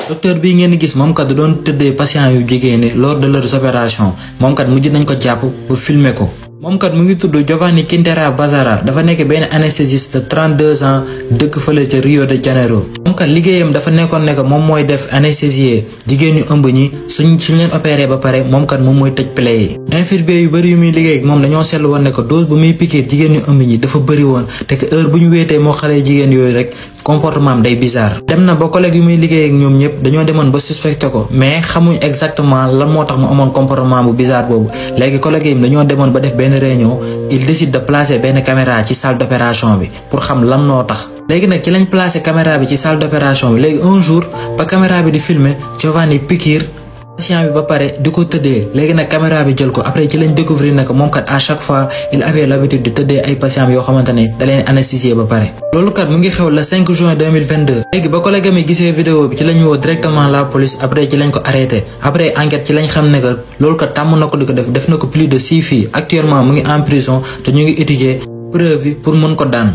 docteur bii ngeen gis moom kat da doon tëddee patient yu jigéen ñi lors de leurs opérations moom kat mujj nañ ko jàpp pour filmer ko. moom kat mu ngi tudd Giovanni Quintera Bazzara dafa nekk benn anesthésiste de 32 ans dëkk fële ca Rio de Janeiro. moom kat liggéeyam dafa nekkoon ne moom mooy def anesthésier jigéen ñu ëmb ñi suñ leen opéré ba pare moom kat moom mooy tëj plaie yi. infirmier yu bëri yu muy liggéey ak moom dañoo seetlu woon ne que dose bu muy piquer jigéen ñu ëmb ñi dafa bëri woon te que heure bu ñu wéetee moo xale jigéen yooyu rek. comportement am day bizarre. dem na ba collègue yu muy liggéey ak ñoom ñëpp dañoo demoon ba suspecté ko mais xamuñ exactement lan moo tax mu amoon comportement bu bizarre boobu léegi collègue yi dañoo demoon ba def benn réunion il décide de placer benn caméra ci salle d'opération bi pour xam lan moo tax. léegi nag ci lañ placer caméra bi ci salle d'opération bi léegi un jour ba caméra bi di filmer Giovanni piqûre patient bi ba pare di ko tëddee léegi nag caméra bi jël ko après ci lañ découvrir ne que moom kat à chaque fois il avait l'habitude di tëddee ay patients yoo xamante ne da leen anesthésier ba pare. loolu kat mu ngi xew le 5 juin 2022. léegi ba collègue mi gisee vidéo bi ci lañ woo directement la police après ci lañ ko arrêté après enquête ci lañ xam ne que loolu kat tàmm na ko di ko def na ko plus de 6 filles actuellement mu ngi en prison te ñu ngi étudier preuve yi pour mën ko daan.